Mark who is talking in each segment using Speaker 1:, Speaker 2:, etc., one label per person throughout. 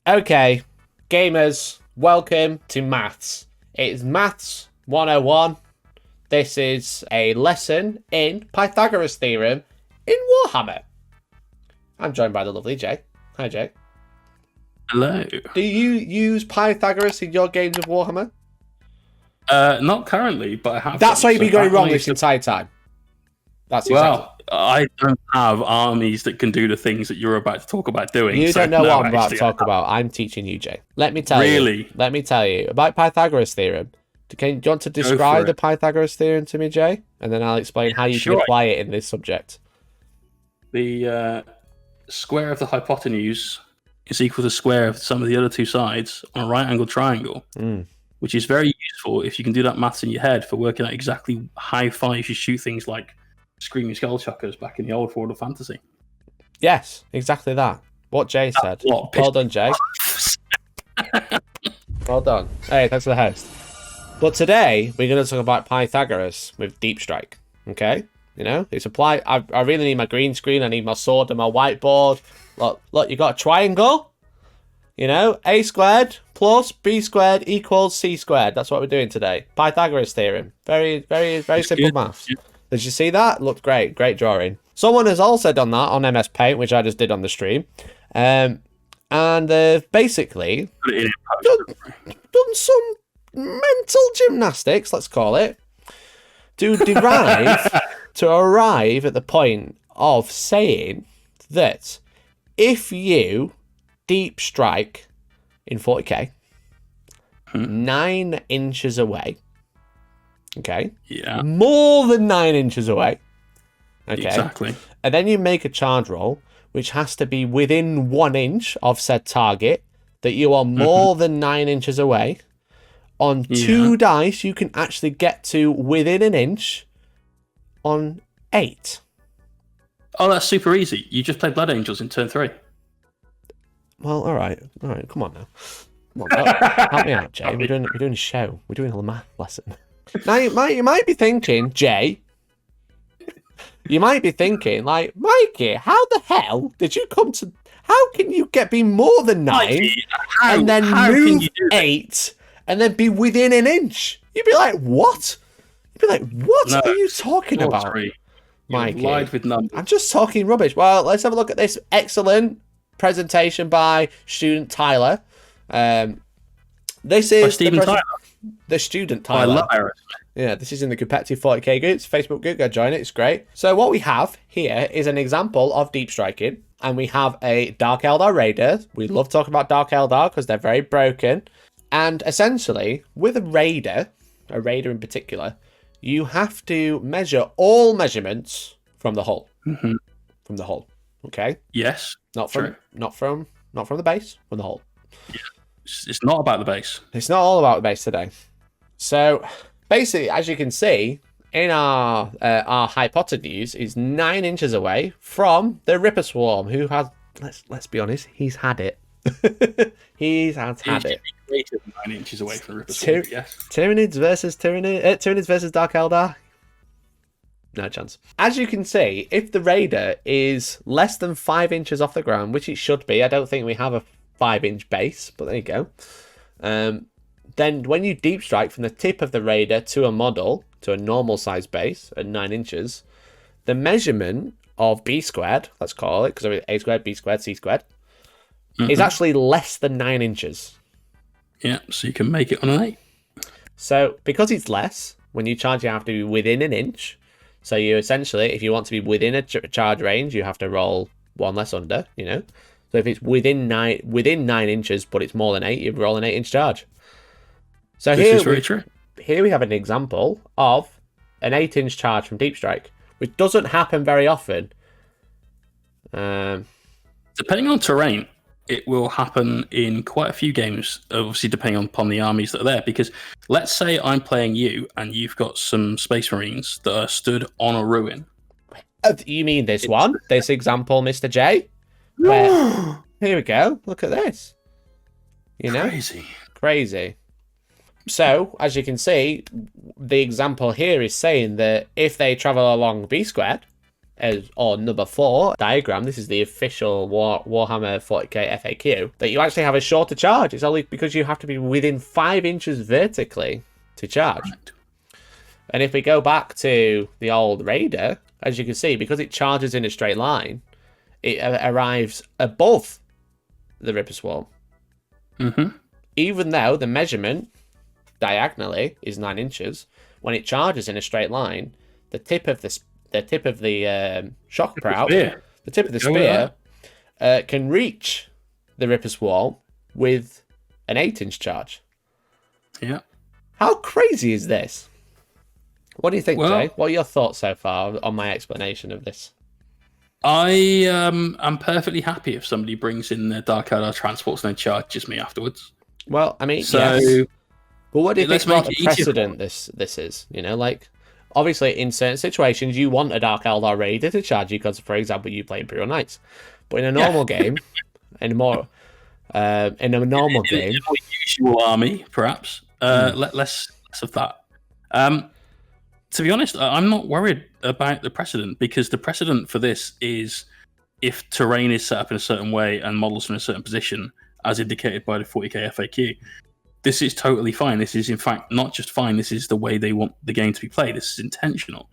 Speaker 1: Okay, gamers, welcome to Maths. It's Maths 101. This is a lesson in Pythagoras Theorem in Warhammer. I'm joined by the lovely Jay. Hi, Jay.
Speaker 2: Hello.
Speaker 1: Do you use Pythagoras in your games of Warhammer?
Speaker 2: Not currently, but I have.
Speaker 1: That's why you've been going wrong this entire time. That's exactly.
Speaker 2: I don't have armies that can do the things that you're about to talk about doing.
Speaker 1: You don't know what I'm about to talk about. I'm teaching you, Jay. Let me tell you. Let me tell you about Pythagoras Theorem. Do you want to describe the Pythagoras Theorem to me, Jay? And then I'll explain how you can apply it in this subject.
Speaker 2: The square of the hypotenuse is equal to the square of the sum of the other two sides on a right-angled triangle, which is very useful if you can do that maths in your head for working out exactly how far you should shoot things like screaming skullchuckers back in the old world of fantasy.
Speaker 1: Yes, exactly that. What Jay said. Well done, Jay. Well done. Hey, thanks for the host. But today, we're going to talk about Pythagoras with Deep Strike. Okay? You know, it's applied. I really need my green screen. I need my sword and my whiteboard. Look, you got a triangle. You know, a squared plus b squared equals c squared. That's what we're doing today. Pythagoras Theorem. Very, very, very simple maths. Yeah. Did you see that? Looked great. Great drawing. Someone has also done that on MS Paint, which I just did on the stream. And basically done some mental gymnastics, let's call it, to arrive at the point of saying that if you deep strike in 40k 9 inches away, okay,
Speaker 2: yeah,
Speaker 1: more than 9 inches away, okay,
Speaker 2: exactly,
Speaker 1: and then you make a charge roll which has to be within 1 inch of said target, that you are more than 9 inches away. On 2 dice, you can actually get to within an inch on 8.
Speaker 2: Oh, that's super easy. You just play Blood Angels in turn 3.
Speaker 1: Well, all right. Come on now. Help me out, Jay. We're doing a show. We're doing a math lesson. Now you might be thinking, Jay. You might be thinking, like, Mikey, how the hell did you come to? How can you be more than 9
Speaker 2: Mikey,
Speaker 1: and then move 8? And then be within an inch? You'd be like, what? You'd be like, what are you talking about, Mikey?
Speaker 2: Lied with numbers.
Speaker 1: I'm just talking rubbish. Well, let's have a look at this excellent presentation by student Tyler. This is the student Tyler. Yeah, this is in the competitive 40k groups, Facebook group. Go join it. It's great. So what we have here is an example of deep striking, and we have a Dark Eldar Raider. We love talking about Dark Eldar because they're very broken. And essentially, with a raider in particular, you have to measure all measurements from the hull. From the hull, okay?
Speaker 2: Yes.
Speaker 1: Not from the base, from the hull.
Speaker 2: Yeah. It's not about the base.
Speaker 1: It's not all about the base today. So basically, as you can see, in our hypotenuse is 9 inches away from the Ripper Swarm, who has, let's be honest, he's had it. He's had it.
Speaker 2: Greater than 9 inches away from the Ripper Swarm, yes.
Speaker 1: Tyranids versus Dark Eldar. No chance. As you can see, if the Raider is less than 5 inches off the ground, which it should be, I don't think we have a 5-inch base, but there you go. Then when you deep strike from the tip of the Raider to a model, to a normal size base at 9 inches, the measurement of b squared, let's call it, because a squared, b squared, c squared, is actually less than 9 inches.
Speaker 2: Yeah, so you can make it on an 8. So
Speaker 1: because it's less, when you charge, you have to be within an inch. So you essentially, if you want to be within a charge range, you have to roll 1 less under, you know. So if it's within 9 inches, but it's more than 8, you roll an 8-inch charge. So
Speaker 2: this is very true.
Speaker 1: Here we have an example of an 8-inch charge from Deep Strike, which doesn't happen very often.
Speaker 2: Depending on terrain, it will happen in quite a few games, obviously depending upon the armies that are there. Because let's say I'm playing you and you've got some Space Marines that are stood on a ruin.
Speaker 1: You mean this one? This example, Mr. J? Where, here we go. Look at this. You know? Crazy. So, as you can see, the example here is saying that if they travel along B squared, or number 4 diagram, this is the official Warhammer 40k FAQ, that you actually have a shorter charge. It's only because you have to be within 5 inches vertically to charge. Right. And if we go back to the old Raider, as you can see, because it charges in a straight line, it arrives above the Ripper Swarm.
Speaker 2: Mm-hmm.
Speaker 1: Even though the measurement diagonally is 9 inches, when it charges in a straight line, the tip of the shock prow, the tip of the spear, can reach the Ripper Swarm with an 8-inch charge.
Speaker 2: Yeah.
Speaker 1: How crazy is this? What do you think, Jay? What are your thoughts so far on my explanation of this?
Speaker 2: I am perfectly happy if somebody brings in their Dark Eldar transports and then charges me afterwards.
Speaker 1: Well, I mean, yes. But what do you think about the precedent this is? You know, like, obviously, in certain situations, you want a Dark Eldar Raider to charge you because, for example, you play Imperial Knights. But in a normal game, in a more normal game,
Speaker 2: in a more usual army, perhaps, less of that. To be honest, I'm not worried about the precedent, because the precedent for this is if terrain is set up in a certain way and models in a certain position, as indicated by the 40k FAQ. This is totally fine. This is, in fact, not just fine. This is the way they want the game to be played. This is intentional.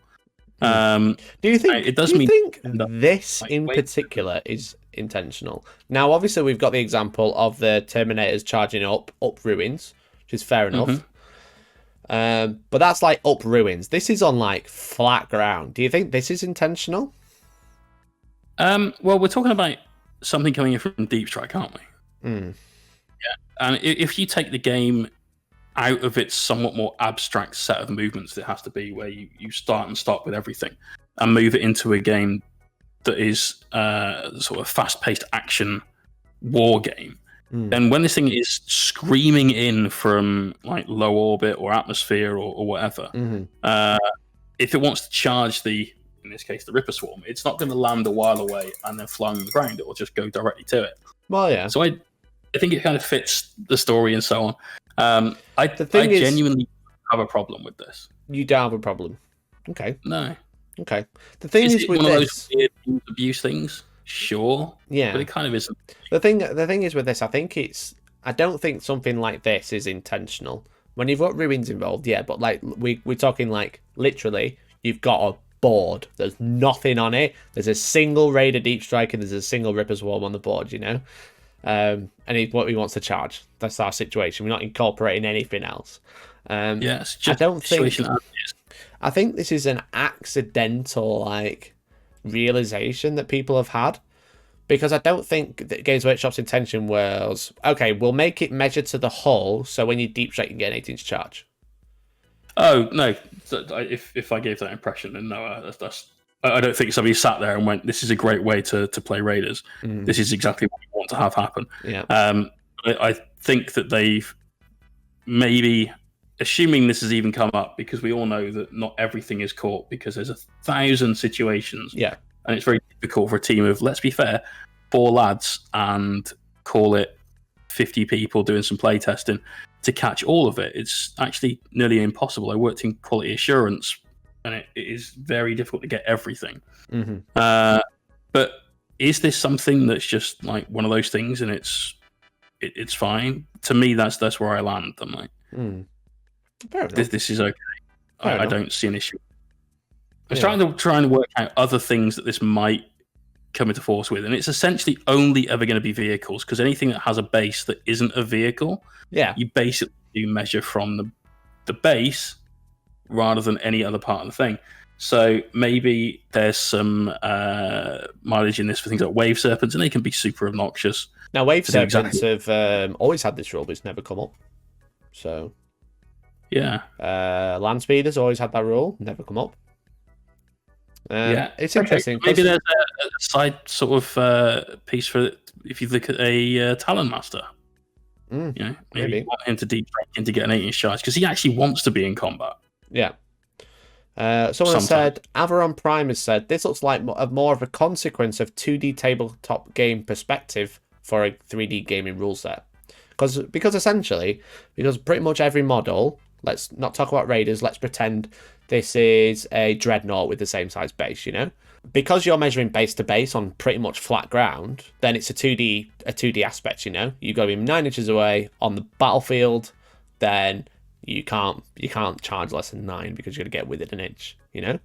Speaker 1: Do you think this in particular is intentional? Now, obviously, we've got the example of the Terminators charging up ruins, which is fair enough. Mm-hmm. But that's like up ruins. This is on like flat ground. Do you think this is intentional?
Speaker 2: Well, we're talking about something coming in from Deep Strike, aren't we?
Speaker 1: Mm.
Speaker 2: Yeah. And if you take the game out of its somewhat more abstract set of movements that it has to be, where you start and stop with everything, and move it into a game that is sort of fast-paced action war game, then when this thing is screaming in from like low orbit or atmosphere or whatever, if it wants to charge in this case, the Ripper Swarm, it's not going to land a while away and then fly on the ground. It will just go directly to it.
Speaker 1: Well, yeah.
Speaker 2: So I think it kind of fits the story and so on. I genuinely have a problem with this.
Speaker 1: You don't have a problem? Okay.
Speaker 2: No.
Speaker 1: Okay. The thing is with
Speaker 2: one
Speaker 1: this...
Speaker 2: of those weird abuse things? Sure.
Speaker 1: Yeah.
Speaker 2: But it kind of isn't.
Speaker 1: The thing is with this, I don't think something like this is intentional. When you've got ruins involved, yeah, but like we're talking like literally, you've got a board. There's nothing on it. There's a single Raider Deep Strike and there's a single Ripper Swarm on the board, you know? And what he wants to charge. That's our situation. We're not incorporating anything else.
Speaker 2: It's just
Speaker 1: I think this is an accidental like realization that people have had, because I don't think that Games Workshop's intention was, okay, we'll make it measured to the hull, so when you deep strike you get an 8-inch charge.
Speaker 2: Oh no! If I gave that impression, then no, that's. I don't think somebody sat there and went, "This is a great way to play Raiders. This is exactly what we want to have happen."
Speaker 1: Yeah.
Speaker 2: I think that they've maybe, assuming this has even come up, because we all know that not everything is caught, because there's 1,000 situations.
Speaker 1: Yeah.
Speaker 2: And it's very difficult for a team of, let's be fair, 4 lads and call it 50 people doing some play testing to catch all of it. It's actually nearly impossible. I worked in quality assurance, and it is very difficult to get everything. But is this something that's just like one of those things, and it's fine? To me, that's where I land. I'm like, this is okay. I don't see an issue. I was trying to work out other things that this might come into force with, and it's essentially only ever going to be vehicles, because anything that has a base that isn't a vehicle, you basically do measure from the base rather than any other part of the thing. So maybe there's some mileage in this for things like wave serpents, and they can be super obnoxious.
Speaker 1: Now, wave serpents have always had this rule, but it's never come up. So land speeders always had that rule, never come up. It's interesting.
Speaker 2: Maybe there's a side sort of piece for if you look at a Talon Master. Maybe you want him to deep strike and to get an 8-inch charge, because he actually wants to be in combat.
Speaker 1: Yeah. Someone said, Averon Prime has said, this looks like more of a consequence of 2D tabletop game perspective for a 3D gaming rule set. Because essentially, pretty much every model, let's not talk about Raiders, let's pretend this is a Dreadnought with the same size base, you know? because you're measuring base to base on pretty much flat ground, then it's a 2D aspect. You know, you've got to be 9 inches away on the battlefield. Then you can't charge less than 9 because you're gonna get within an inch. You know.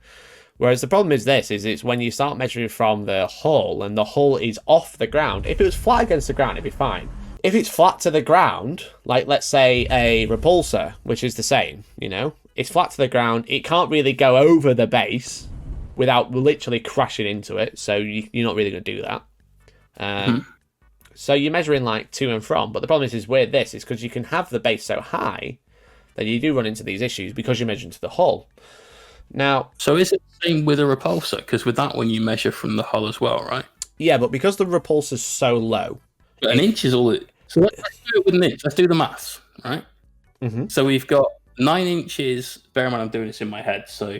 Speaker 1: Whereas the problem is it's when you start measuring from the hull and the hull is off the ground. If it was flat against the ground, it'd be fine. If it's flat to the ground, like let's say a repulsor, which is the same, you know, it's flat to the ground. It can't really go over the base without literally crashing into it. So you're not really going to do that. So you're measuring like to and from. But the problem is with this is because you can have the base so high that you do run into these issues because you're measuring to the hull. Now,
Speaker 2: so is it the same with a repulsor? Because with that one, you measure from the hull as well, right?
Speaker 1: Yeah, but because the repulsor's so low,
Speaker 2: but an inch is all it. So let's do it with an inch. Let's do the maths, right?
Speaker 1: Mm-hmm.
Speaker 2: So we've got 9 inches. Bear in mind, I'm doing this in my head, so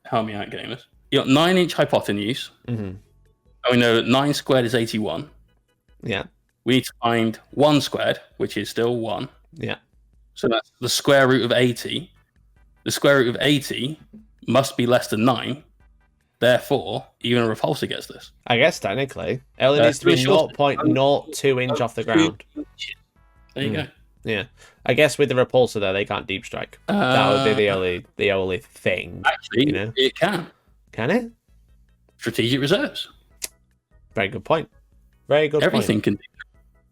Speaker 2: help me out, gamers. You got 9-inch hypotenuse, and we know that 9 squared is 81.
Speaker 1: Yeah.
Speaker 2: We need to find 1 squared, which is still 1.
Speaker 1: Yeah.
Speaker 2: So that's the square root of 80. The square root of 80 must be less than 9. Therefore, even a repulsor gets this.
Speaker 1: I guess technically. It only needs to be 0.02 inch off the ground.
Speaker 2: There you go.
Speaker 1: Yeah. I guess with the repulsor, though, they can't deep strike. That would be the only thing.
Speaker 2: Actually,
Speaker 1: you know?
Speaker 2: It can.
Speaker 1: Can it?
Speaker 2: Strategic reserves.
Speaker 1: Very good point. Very good
Speaker 2: Everything
Speaker 1: point.
Speaker 2: can.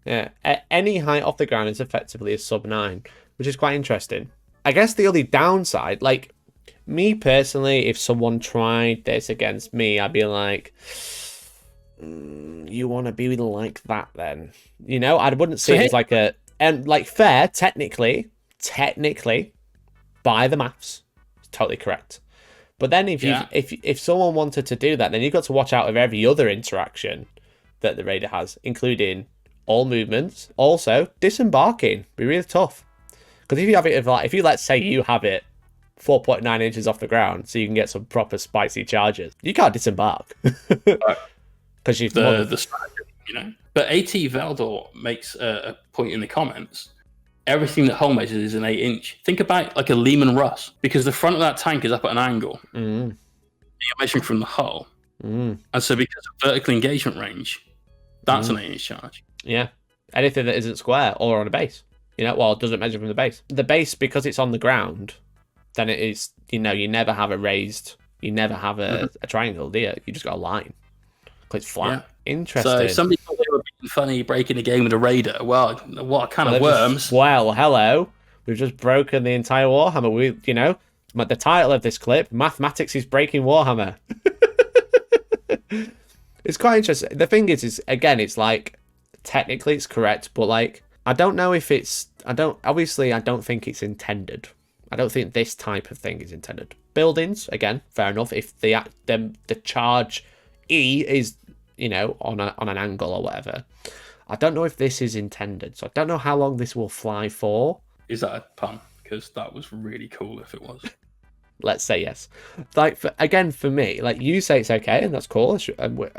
Speaker 1: Yeah. At any height off the ground is effectively a sub 9, which is quite interesting. I guess the only downside, like me personally, if someone tried this against me, I'd be like, you want to be like that then? You know, I wouldn't see it as like fair, technically, by the maths, it's totally correct. But then if someone wanted to do that, then you've got to watch out of every other interaction that the raider has, including all movements, also disembarking, be really tough. Because if you have it, let's say you have it 4.9 inches off the ground, so you can get some proper spicy charges, you can't disembark because you've
Speaker 2: the strategy, you know. But AT Valdor makes a point in the comments. Everything that hull measures is an 8-inch. Think about like a Lehman Russ, because the front of that tank is up at an angle. You're measuring from the hull, and so because of vertical engagement range, that's an 8-inch charge.
Speaker 1: Yeah, anything that isn't square or on a base. You know, well, it doesn't measure from the base. The base, because it's on the ground, then it is, you know, you never have a raised, you never have a triangle, do you? You just got a line. Because it's flat. Yeah. Interesting. So
Speaker 2: somebody thought they were being funny breaking a game with a raider. Well, what kind of worms?
Speaker 1: Hello. We've just broken the entire Warhammer. You know, the title of this clip, Mathematics is Breaking Warhammer. It's quite interesting. The thing is again, it's like, technically it's correct, but like, I don't know if it's... I don't think it's intended. I don't think this type of thing is intended. Buildings, again, fair enough. If the charge E is, you know, on an angle or whatever. I don't know if this is intended. So I don't know how long this will fly for.
Speaker 2: Is that a pun? Because that was really cool if it was.
Speaker 1: Let's say yes. Like, for me, like, you say it's okay, and that's cool.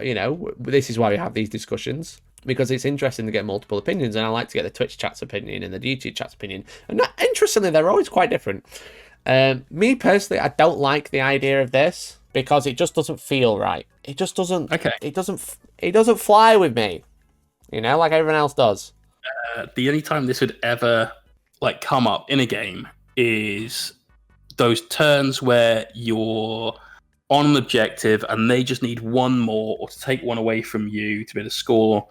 Speaker 1: You know, this is why we have these discussions. Because it's interesting to get multiple opinions, and I like to get the Twitch chat's opinion and the YouTube chat's opinion. And interestingly, they're always quite different. Me personally, I don't like the idea of this because it just doesn't feel right. It just doesn't. Okay. It doesn't fly with me. You know, like everyone else does.
Speaker 2: The only time this would ever like come up in a game is those turns where you're on an objective and they just need one more, or to take one away from you to be able to score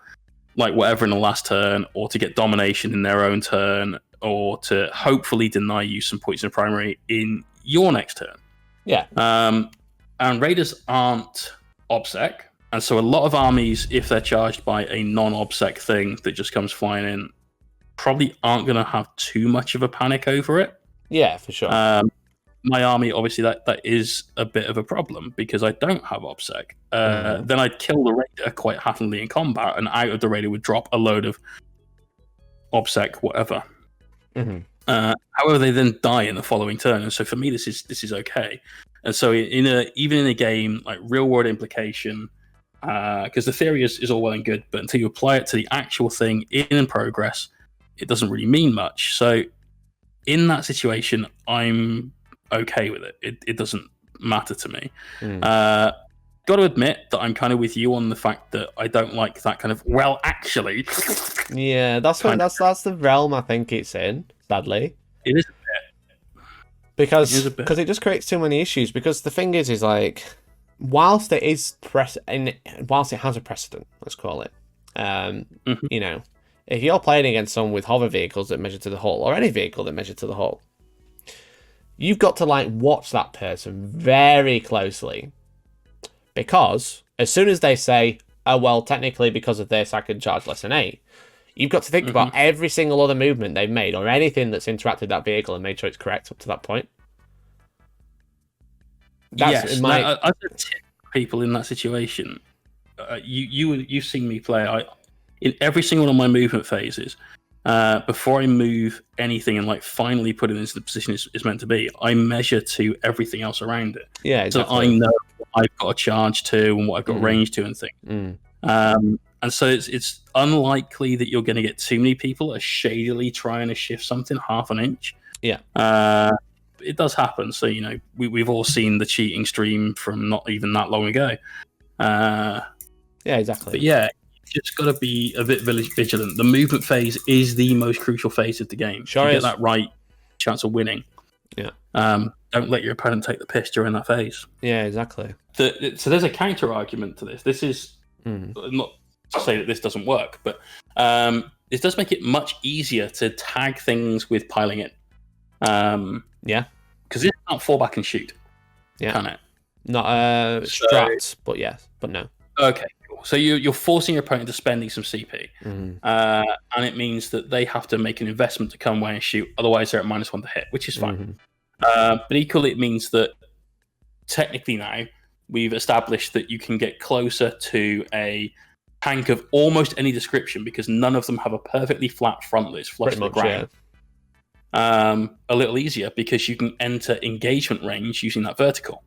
Speaker 2: like whatever in the last turn, or to get domination in their own turn, or to hopefully deny you some points in primary in your next turn.
Speaker 1: Yeah.
Speaker 2: And raiders aren't OBSEC, and so a lot of armies, if they're charged by a non-OBSEC thing that just comes flying in, probably aren't going to have too much of a panic over it.
Speaker 1: Yeah, for sure.
Speaker 2: My army, obviously, that is a bit of a problem because I don't have OBSEC. Then I'd kill the raider quite happily in combat, and out of the raider would drop a load of OBSEC, whatever. However, they then die in the following turn, and so for me, this is okay. And so even in a game like real world implication, because the theory is all well and good, but until you apply it to the actual thing in progress, it doesn't really mean much. So in that situation, I'm okay with it. It doesn't matter to me. got to admit that I'm kind of with you on the fact that I don't like that kind of, well, actually.
Speaker 1: Yeah, that's the realm I think it's in, sadly.
Speaker 2: It is a bit.
Speaker 1: Because it just creates too many issues. Because the thing is like, whilst it has a precedent, let's call it, you know, if you're playing against someone with hover vehicles that measure to the hull, or any vehicle that measure to the hull, you've got to like watch that person very closely, because as soon as they say, oh well, technically because of this I can charge less than 8, you've got to think about every single other movement they've made, or anything that's interacted with that vehicle, and made sure it's correct up to that point.
Speaker 2: Yes, I tip people in that situation. You've seen me play. In every single one of my movement phases, before I move anything and like finally put it into the position it's meant to be, I measure to everything else around it.
Speaker 1: Yeah, exactly.
Speaker 2: So I know what I've got a charge to and what I've got range to and things. And so it's unlikely that you're going to get too many people are shadily trying to shift something half an inch.
Speaker 1: Yeah.
Speaker 2: It does happen. So, you know, we've all seen the cheating stream from not even that long ago.
Speaker 1: Yeah, exactly.
Speaker 2: But yeah, you just got to be a bit vigilant. The movement phase is the most crucial phase of the game.
Speaker 1: Sure,
Speaker 2: if you
Speaker 1: is.
Speaker 2: Get that right, chance of winning.
Speaker 1: Yeah.
Speaker 2: Don't let your opponent take the piss during that phase.
Speaker 1: Yeah, exactly.
Speaker 2: So there's a counter argument to this. This is not to say that this doesn't work, but this does make it much easier to tag things with piling in.
Speaker 1: Yeah.
Speaker 2: Because it can't fall back and shoot.
Speaker 1: Yeah.
Speaker 2: Can it?
Speaker 1: Not strat, but yes, but no.
Speaker 2: Okay, cool. So you're forcing your opponent to spending some CP, and it means that they have to make an investment to come away and shoot. Otherwise, they're at -1 to hit, which is fine. But equally, it means that technically now we've established that you can get closer to a tank of almost any description, because none of them have a perfectly flat frontless flush to the ground. Yeah. A little easier because you can enter engagement range using that vertical.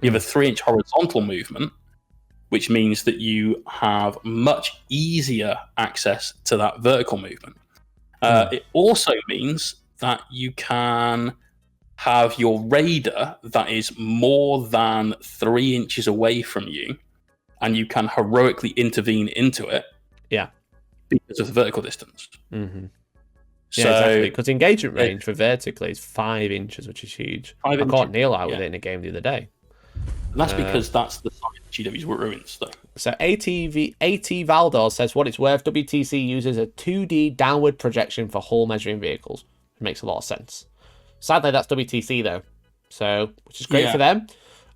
Speaker 2: You have a 3-inch horizontal movement, which means that you have much easier access to that vertical movement. It also means that you can have your raider that is more than 3 inches away from you, and you can heroically intervene into it.
Speaker 1: Yeah,
Speaker 2: because of the vertical distance.
Speaker 1: Yeah, exactly. Because engagement range for vertically is 5 inches, which is huge. I caught Neil out with it in a game the other day.
Speaker 2: And that's because that's the size of GW's ruins, though.
Speaker 1: So AT Valdor says, what it's worth, WTC uses a 2D downward projection for hull measuring vehicles. It makes a lot of sense. Sadly, that's WTC, though. So, which is great for them.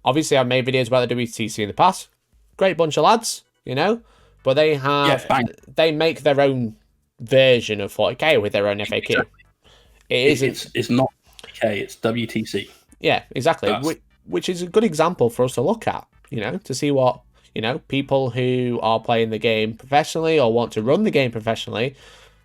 Speaker 1: Obviously, I've made videos about the WTC in the past. Great bunch of lads, you know? But they have... they make their own version of 40k with their own FAQ.
Speaker 2: Exactly. It's not 40k, it's WTC.
Speaker 1: Yeah, exactly. Which is a good example for us to look at, you know, to see what, you know, people who are playing the game professionally or want to run the game professionally,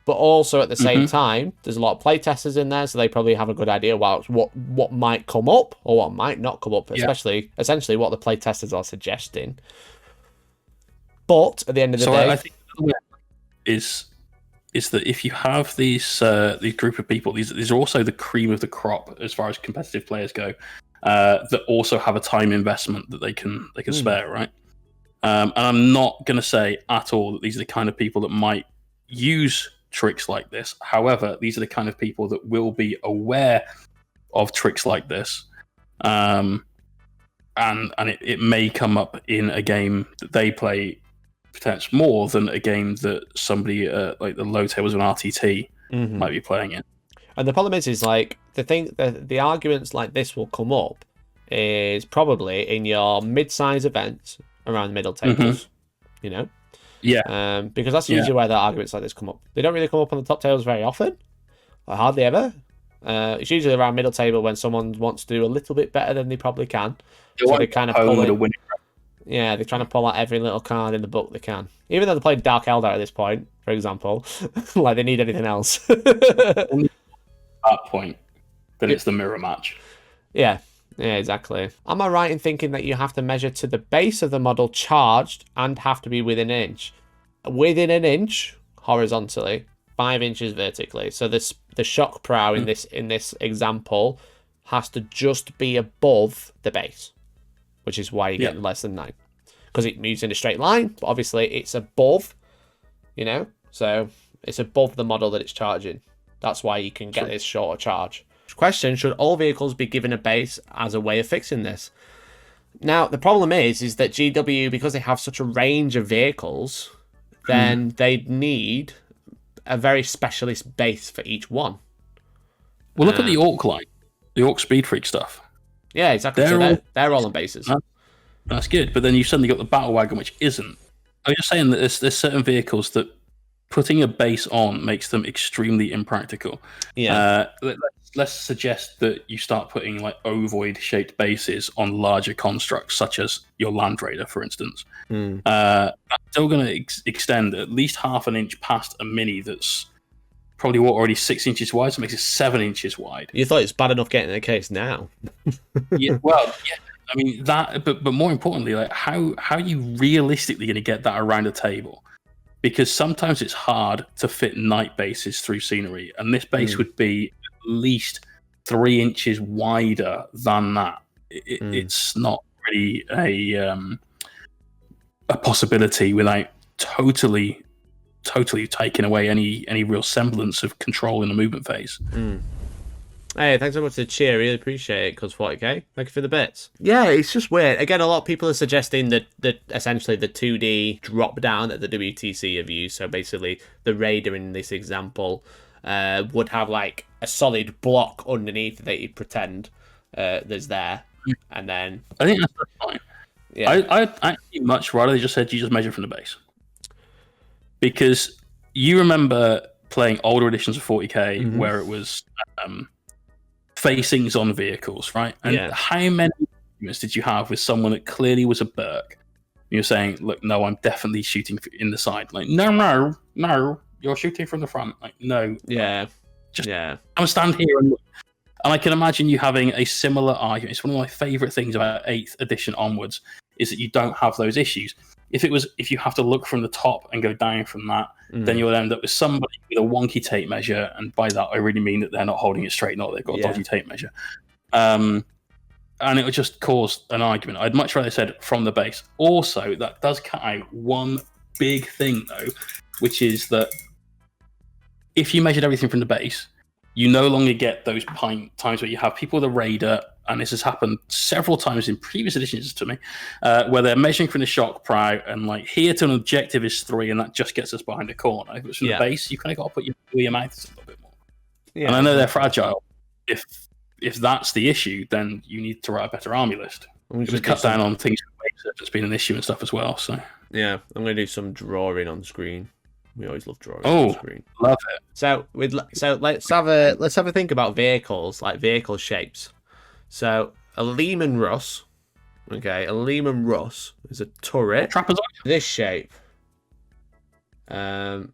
Speaker 1: but also at the same time, there's a lot of playtesters in there, so they probably have a good idea about what might come up or what might not come up, essentially what the playtesters are suggesting. But at the end of the day,
Speaker 2: I think is that if you have these group of people, these are also the cream of the crop as far as competitive players go, that also have a time investment that they can spare, right? And I'm not going to say at all that these are the kind of people that might use tricks like this. However, these are the kind of people that will be aware of tricks like this, and it may come up in a game that they play potentially more than a game that somebody like the low tables of an RTT might be playing in.
Speaker 1: And the problem is like the arguments like this will come up is probably in your mid-size events around the middle tables, you know?
Speaker 2: Yeah.
Speaker 1: Because that's usually where the arguments like this come up. They don't really come up on the top tables very often, or hardly ever. It's usually around middle table when someone wants to do a little bit better than they probably can. So they kind of pull it. Yeah, they're trying to pull out every little card in the book they can. Even though they played Dark Eldar at this point, for example, like they need anything else.
Speaker 2: At that point, then it's the mirror match.
Speaker 1: Yeah, exactly. Am I right in thinking that you have to measure to the base of the model charged and have to be within an inch? Within an inch, horizontally, 5 inches vertically. So the shock prow in this example has to just be above the base, which is why you get less than 9. because it moves in a straight line, but obviously it's above, you know, so it's above the model that it's charging. That's why you can get this shorter charge. Question, should all vehicles be given a base as a way of fixing this? Now, the problem is that GW, because they have such a range of vehicles, then they need a very specialist base for each one.
Speaker 2: Well, look at the Orc line, the Orc Speed Freak stuff.
Speaker 1: Yeah, exactly. They're all on bases.
Speaker 2: That's good, but then you suddenly got the Battle Wagon, which isn't. I'm just saying that there's certain vehicles that putting a base on makes them extremely impractical.
Speaker 1: Yeah.
Speaker 2: Let's suggest that you start putting like ovoid-shaped bases on larger constructs, such as your Land Raider, for instance. That's still going to extend at least half an inch past a mini that's probably already 6 inches wide, so it makes it 7 inches wide.
Speaker 1: You thought it's bad enough getting in the case now.
Speaker 2: Yeah, I mean that, but more importantly, like how are you realistically going to get that around a table? Because sometimes it's hard to fit night bases through scenery, and this base would be at least 3 inches wider than that. It's not really a possibility without totally taking away any real semblance of control in the movement phase.
Speaker 1: Hey, thanks so much for the cheer. Really appreciate it, cause 40k. Thank you for the bits. Yeah, it's just weird. Again, a lot of people are suggesting that essentially the 2D drop down that the WTC have used. So basically, the Raider in this example would have like a solid block underneath that you pretend there's there, and then
Speaker 2: I think that's fine.
Speaker 1: Yeah,
Speaker 2: I'd actually much rather they just said you just measure from the base, because you remember playing older editions of 40k where it was facings on vehicles, right? And how many arguments did you have with someone that clearly was a Burke? You're saying, look, no, I'm definitely shooting in the side. Like, no, you're shooting from the front. Like, no.
Speaker 1: Yeah.
Speaker 2: I'm stand here and look. And I can imagine you having a similar argument. It's one of my favourite things about 8th edition onwards is that you don't have those issues. If you have to look from the top and go down from that, then you'll end up with somebody with a wonky tape measure, and by that I really mean that they're not holding it straight, not they've got a dodgy tape measure. And it would just cause an argument. I'd much rather said from the base. Also, that does cut out one big thing though, which is that if you measured everything from the base, you no longer get those times where you have people with a Raider, and this has happened several times in previous editions to me, where they're measuring from the shock prow, and like here to an objective is 3, and that just gets us behind a corner. If it's from the base, you kind of got to put your mouth a little bit more. Yeah, and I know they're fragile. If that's the issue, then you need to write a better army list. Just cut down on things that's been an issue and stuff as well. So
Speaker 1: yeah, I'm going to do some drawing on screen. We always love drawing on screen.
Speaker 2: Love it.
Speaker 1: So let's have a think about vehicles, like vehicle shapes. So a Lehman Russ, okay, a Lehman Russ is a turret.
Speaker 2: Trapezoid.
Speaker 1: This shape. It's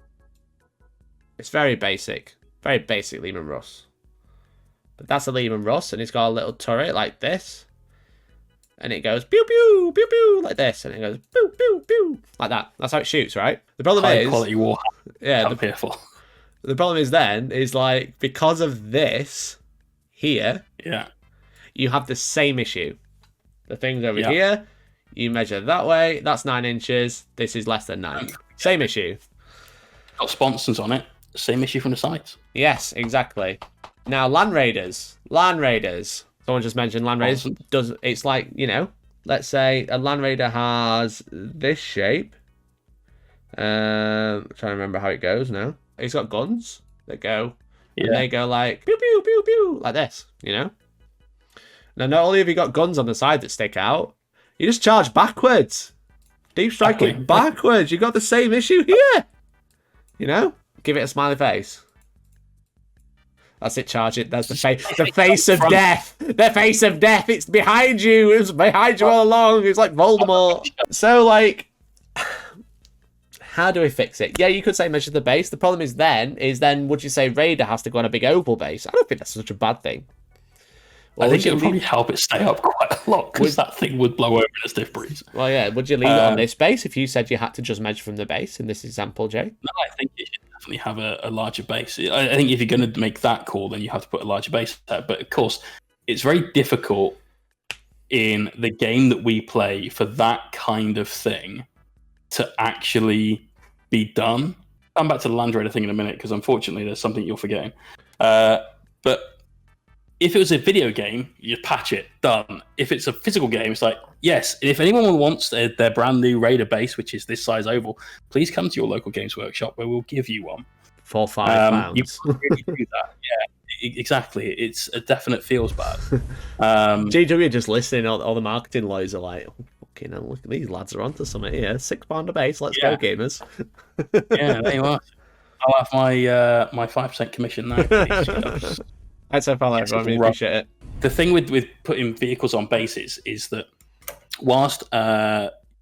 Speaker 1: very basic Lehman Russ. But that's a Lehman Russ, and it's got a little turret like this. And it goes pew pew pew pew like this, and it goes pew pew pew like that. That's how it shoots, right? The problem is
Speaker 2: high quality war.
Speaker 1: Yeah,
Speaker 2: the
Speaker 1: problem is like because of this here, you have the same issue. The thing's over here. You measure that way. That's 9 inches. This is less than 9. Same issue.
Speaker 2: Got sponsons on it. Same issue from the sides.
Speaker 1: Yes, exactly. Now Land Raiders. Someone just mentioned Land Raiders. It's like, you know, let's say a Land Raider has this shape. I'm trying to remember how it goes now. It's got guns that go, and they go like pew pew pew pew like this, you know. Now, not only have you got guns on the side that stick out, you just charge backwards, deep striking backwards. You got the same issue here, you know. Give it a smiley face. That's it, charge it. That's the face. The face of death. The face of death. It's behind you. It was behind you all along. It's like Voldemort. So, like, how do we fix it? Yeah, you could say measure the base. The problem is then would you say Raider has to go on a big oval base? I don't think that's such a bad thing.
Speaker 2: Well, I think it would probably help it stay up quite a lot, because that thing would blow over in a stiff breeze.
Speaker 1: Well, yeah. Would you leave it on this base if you said you had to just measure from the base in this example, Jay?
Speaker 2: No, I think you should definitely have a larger base. I think if you're going to make that call, then you have to put a larger base there. But of course, it's very difficult in the game that we play for that kind of thing to actually be done. I'm back to the Land Raider thing in a minute because unfortunately there's something you're forgetting. But if it was a video game, you patch it, done. If it's a physical game, it's like, yes, if anyone wants their brand new Raider base, which is this size oval, please come to your local Games Workshop where we'll give you one.
Speaker 1: For £5.
Speaker 2: You can't really do that. Yeah, exactly. It's a definite feels bad.
Speaker 1: GW just listening, all the marketing lawyers are like, fucking hell, look, these lads are onto something here. £6 a base, let's go, gamers.
Speaker 2: Yeah, there you are. I'll have my 5% commission now.
Speaker 1: I'd say follow everyone, really appreciate it.
Speaker 2: The thing with putting vehicles on bases is that whilst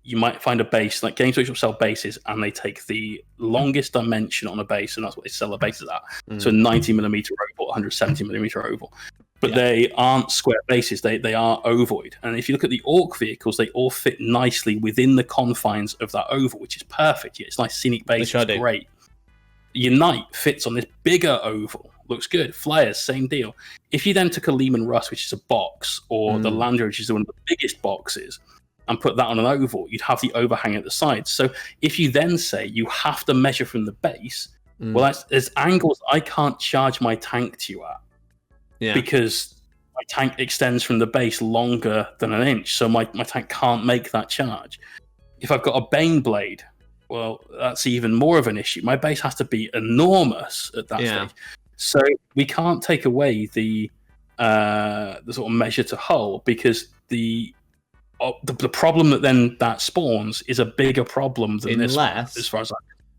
Speaker 2: you might find a base, like Games Workshop sell bases, and they take the longest dimension on a base, and that's what they sell the bases at. So 90mm oval, 170mm oval. But they aren't square bases, they are ovoid. And if you look at the Orc vehicles, they all fit nicely within the confines of that oval, which is perfect. Yeah, it's nice scenic base, it's great. Your Knight fits on this bigger oval, looks good. Flyers, same deal. If you then took a Lehman Russ, which is a box, or the Lander, which is one of the biggest boxes, and put that on an oval, you'd have the overhang at the sides. So if you then say you have to measure from the base, well, there's angles I can't charge my tank to you at, because my tank extends from the base longer than an inch, so my tank can't make that charge. If I've got a Bane blade, well, that's even more of an issue. My base has to be enormous at that stage. So we can't take away the sort of measure to hull, because the problem that spawns is a bigger problem than this one, as far as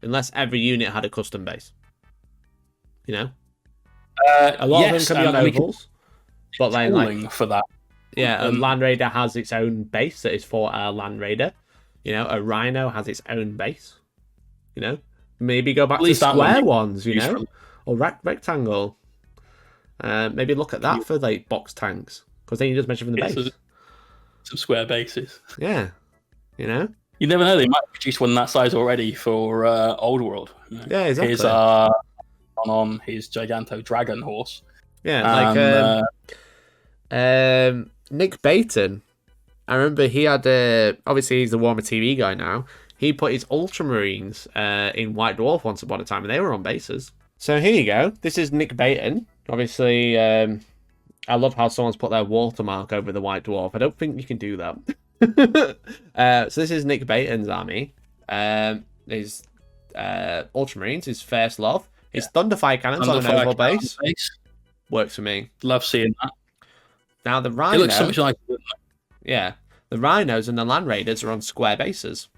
Speaker 1: unless every unit had a custom base. You know? A lot of them can be on ovals. But then, like,
Speaker 2: for that.
Speaker 1: Yeah, a Land Raider has its own base that is for a Land Raider. You know, a Rhino has its own base. You know? Maybe go back to square ones, you know? Or rectangle. Maybe look at that for, like, box tanks. Because then you just measure from the base.
Speaker 2: Some square bases.
Speaker 1: Yeah. You know?
Speaker 2: You never know, they might produce one that size already for Old World. You know?
Speaker 1: Yeah, exactly.
Speaker 2: Here's on his Giganto Dragon horse.
Speaker 1: Yeah, Nick Baton. I remember he had, obviously he's the Warhammer TV guy now. He put his Ultramarines in White Dwarf once upon a time, and they were on bases. So here you go. This is Nick Baton. Obviously, I love how someone's put their watermark over the White Dwarf. I don't think you can do that. So this is Nick Baton's army. His Ultramarines, his first love. His Thunderfire cannons on an oval base. Works for me.
Speaker 2: Love seeing that.
Speaker 1: Now the Rhino...
Speaker 2: It looks so much like it.
Speaker 1: Yeah. The Rhinos and the Land Raiders are on square bases.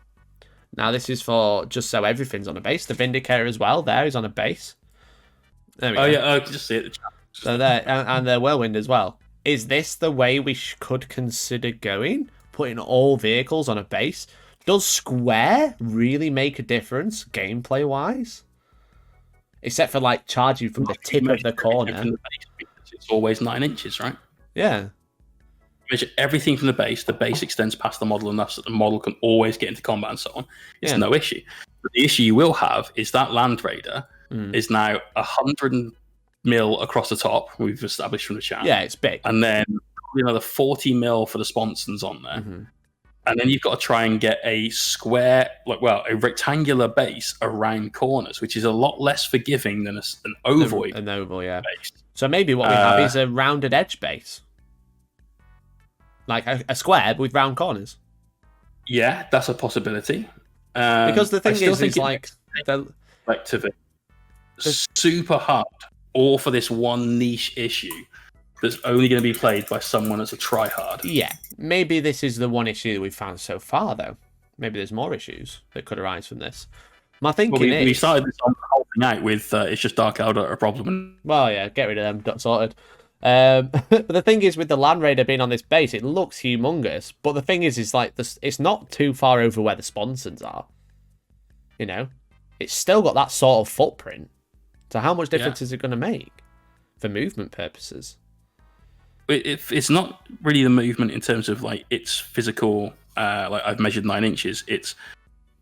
Speaker 1: Now this is for just so everything's on a base. The Vindicator as well, there is on a base. There we go.
Speaker 2: Yeah, I can just see it.
Speaker 1: So there, and the Whirlwind as well. Is this the way we could consider going? Putting all vehicles on a base? Does square really make a difference, gameplay-wise? Except for, like, charging from the tip of the corner.
Speaker 2: It's always 9 inches, right?
Speaker 1: Yeah.
Speaker 2: Measure everything from the base extends past the model enough so that the model can always get into combat and so on. It's no issue. But the issue you will have is that Land Raider is now 100 mil across the top, we've established from the chat.
Speaker 1: Yeah, it's big.
Speaker 2: And then another 40 mil for the sponsons on there. Mm-hmm. And then you've got to try and get a square, a rectangular base around corners, which is a lot less forgiving than an ovoid.
Speaker 1: An oval, yeah. Base. So maybe what we have is a rounded edge base. Like a square with round corners.
Speaker 2: Yeah, that's a possibility.
Speaker 1: Because the thing is like...
Speaker 2: super hard, all for this one niche issue that's only going to be played by someone that's a tryhard.
Speaker 1: Yeah, maybe this is the one issue that we've found so far, though. Maybe there's more issues that could arise from this. My thinking is...
Speaker 2: We started this whole thing out with it's just Dark Elder a problem.
Speaker 1: Well, yeah, get rid of them, got sorted. But the thing is, with the Land Raider being on this base, it looks humongous. But the thing is like it's not too far over where the sponsons are. You know? It's still got that sort of footprint. So how much difference is it going to make for movement purposes?
Speaker 2: It's not really the movement in terms of like its physical. Like I've measured 9 inches. It's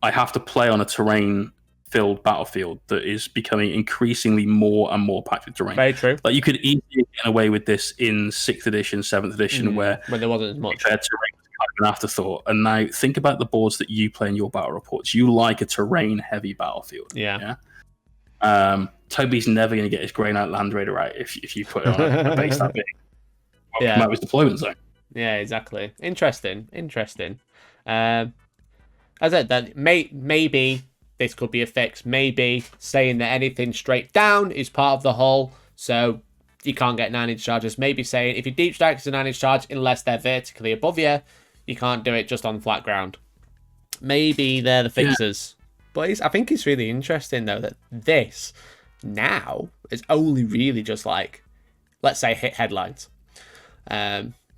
Speaker 2: I have to play on a terrain filled battlefield that is becoming increasingly more and more packed with terrain.
Speaker 1: Very true.
Speaker 2: Like you could easily get away with this in 6th edition, 7th edition, where
Speaker 1: when there wasn't as much
Speaker 2: terrain was kind of an afterthought. And now think about the boards that you play in your battle reports. You like a terrain-heavy battlefield.
Speaker 1: Yeah.
Speaker 2: Toby's never going to get his Grey Knight Land Raider out if you put it on a base that big.
Speaker 1: Yeah.
Speaker 2: Come out with his deployment zone.
Speaker 1: Yeah, exactly. Interesting. As I said, that maybe this could be a fix. Maybe saying that anything straight down is part of the hull, so you can't get 9-inch charges. Maybe saying if you deep strike, it's a 9-inch charge unless they're vertically above you. You can't do it just on flat ground. Maybe they're the fixes. Yeah. But I think it's really interesting, though, that this now is only really just like, let's say, hit headlines.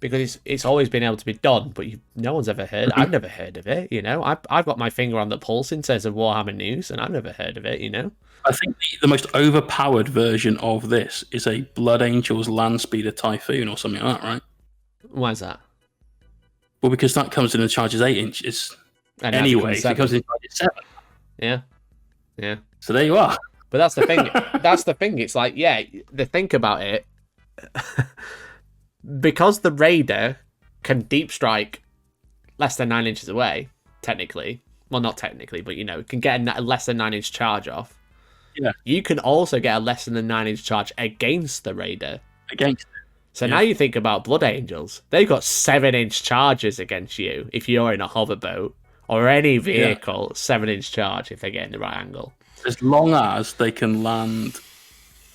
Speaker 1: Because it's always been able to be done, but no one's ever heard. I've never heard of it, you know. I've got my finger on the pulse in terms of Warhammer news, and I've never heard of it, you know.
Speaker 2: I think the most overpowered version of this is a Blood Angels Land Speeder Typhoon or something like that, right?
Speaker 1: Why is that?
Speaker 2: Well, because that comes in and charges 8 inches anyway. So it comes in and charges 7.
Speaker 1: Yeah.
Speaker 2: So there you are.
Speaker 1: But that's the thing. That's the thing. It's like, the think about it. Because the Raider can deep strike less than 9 inches away, technically. Well, not technically, but, you know, can get a less than 9-inch charge off.
Speaker 2: Yeah.
Speaker 1: You can also get a less than 9-inch charge against the Raider. So
Speaker 2: yeah.
Speaker 1: Now you think about Blood Angels. They've got 7-inch charges against you if you're in a hoverboat or any vehicle. 7-inch charge if they get in the right angle.
Speaker 2: As long as they can land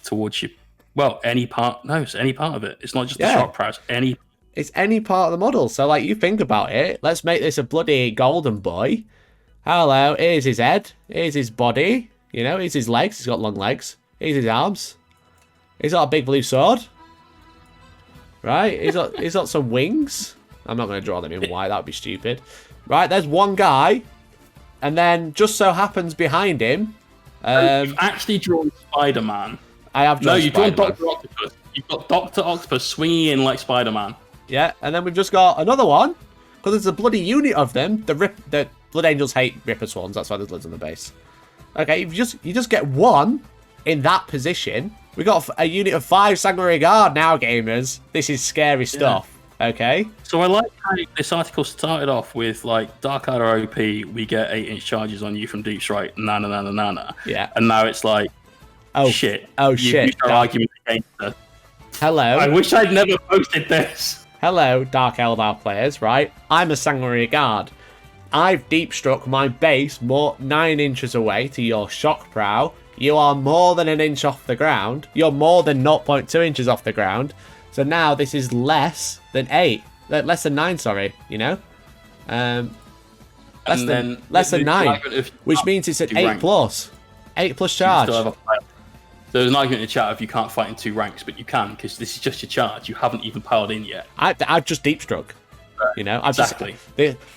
Speaker 2: towards you. Well, any part. No, it's any part of it. It's not just the shock price.
Speaker 1: It's any part of the model. So, like, you think about it. Let's make this a bloody golden boy. Hello, here's his head. Here's his body. You know, here's his legs. He's got long legs. Here's his arms. He's got a big blue sword. Right? He's got some wings. I'm not going to draw them in white. That would be stupid. Right, there's one guy. And then, just so happens behind him...
Speaker 2: you've actually drawn Spider-Man.
Speaker 1: I have drawn
Speaker 2: you've drawn Dr. Octopus. You've got Dr. Octopus swinging in like Spider-Man. Yeah,
Speaker 1: and then we've just got another one. Because there's a bloody unit of them. The Blood Angels hate Ripper Swans. That's why there's lids on the base. Okay, you just get one in that position. We got a unit of 5 Sanguinary Guard now, gamers. This is scary stuff. Okay.
Speaker 2: So I like how this article started off with like Dark Elder OP. We get 8-inch charges on you from deep strike. Nana.
Speaker 1: Yeah.
Speaker 2: And now it's like, shit.
Speaker 1: Oh shit.
Speaker 2: Argument against us.
Speaker 1: Hello.
Speaker 2: I wish I'd never posted this.
Speaker 1: Hello, Dark Eldar players. Right. I'm a Sanguinary Guard. I've deep struck my base more 9 inches away to your shock prow. You are more than an inch off the ground. You're more than 0.2 inches off the ground. So now this is less than 8. Less than 9, sorry. You know? Less than 9. Which means it's an 8 plus. 8 plus charge.
Speaker 2: There's an argument in the chat if you can't fight in 2 ranks, but you can, because this is just your charge. You haven't even piled in yet.
Speaker 1: I've just deep struck. You know?
Speaker 2: Exactly.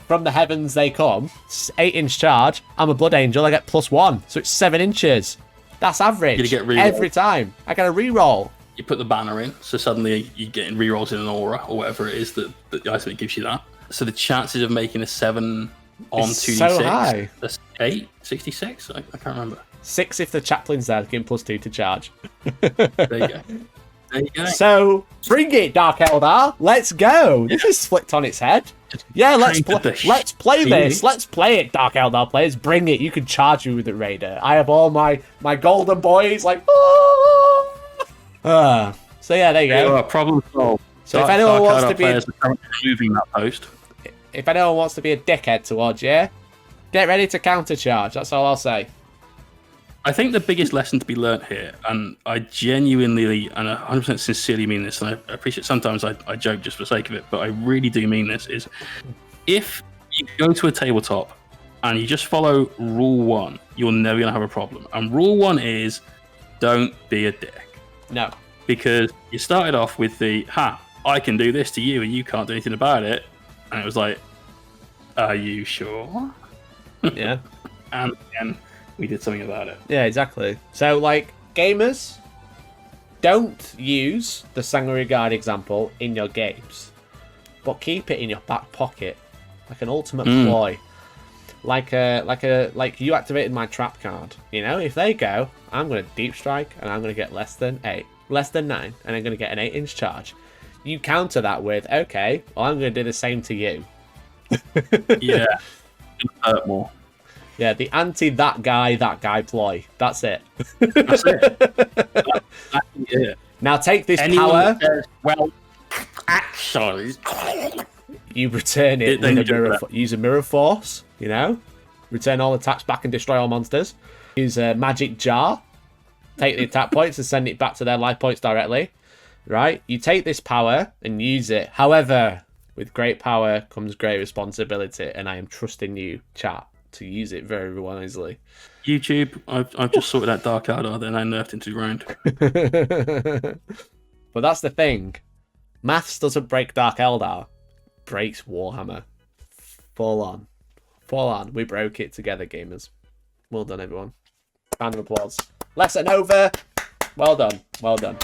Speaker 1: From the heavens they come. 8-inch charge. I'm a Blood Angel. I get +1. So it's 7 inches. That's average. Every time. I get a reroll.
Speaker 2: You put the banner in, so suddenly you're getting rerolls in an aura, or whatever it is that the item gives you that. So the chances of making a 7 on 2d6...
Speaker 1: so high.
Speaker 2: That's 8? 66? I can't remember.
Speaker 1: 6 if the chaplain's there, give him +2 to charge.
Speaker 2: There you go.
Speaker 1: So, bring it, Dark Eldar. Let's go. This is flipped on its head. Yeah, let's play this. Let's play it, Dark Eldar players. Bring it. You can charge me with it, Raider. I have all my golden boys like... So yeah, there you go.
Speaker 2: Problem solved.
Speaker 1: So if anyone wants to be
Speaker 2: moving that post,
Speaker 1: if anyone wants to be a dickhead towards you, get ready to countercharge. That's all I'll say.
Speaker 2: I think the biggest lesson to be learnt here, and I genuinely and 100% sincerely mean this, and I appreciate sometimes I joke just for the sake of it, but I really do mean this, is if you go to a tabletop and you just follow rule 1, you're never going to have a problem. And rule 1 is don't be a dick.
Speaker 1: No.
Speaker 2: Because you started off with I can do this to you and you can't do anything about it. And it was like, are you sure?
Speaker 1: Yeah.
Speaker 2: And we did something about it.
Speaker 1: Yeah, exactly. So, like, gamers, don't use the Sanguinary Guard example in your games, but keep it in your back pocket, like an ultimate ploy. like you activated my trap card. You know, if they go, I'm going to deep strike and I'm going to get less than 8, less than 9, and I'm going to get an 8-inch charge. You counter that with, okay, well, I'm going to do the same to you.
Speaker 2: Yeah, hurt more.
Speaker 1: Yeah, the anti that guy ploy. That's it.
Speaker 2: That's it. Yeah.
Speaker 1: Now take this
Speaker 2: Anyone
Speaker 1: power.
Speaker 2: says, well, actually,
Speaker 1: You return it with a mirror. Use a mirror force. You know, return all attacks back and destroy all monsters. Use a magic jar. Take the attack points and send it back to their life points directly. Right? You take this power and use it. However, with great power comes great responsibility, and I am trusting you, chat, to use it very wisely.
Speaker 2: YouTube, I've just sorted out Dark Eldar, then I nerfed into ground.
Speaker 1: But that's the thing. Maths doesn't break Dark Eldar. Breaks Warhammer. Full on. Full on. We broke it together, gamers. Well done, everyone. Round of applause. Lesson over. Well done. Well done.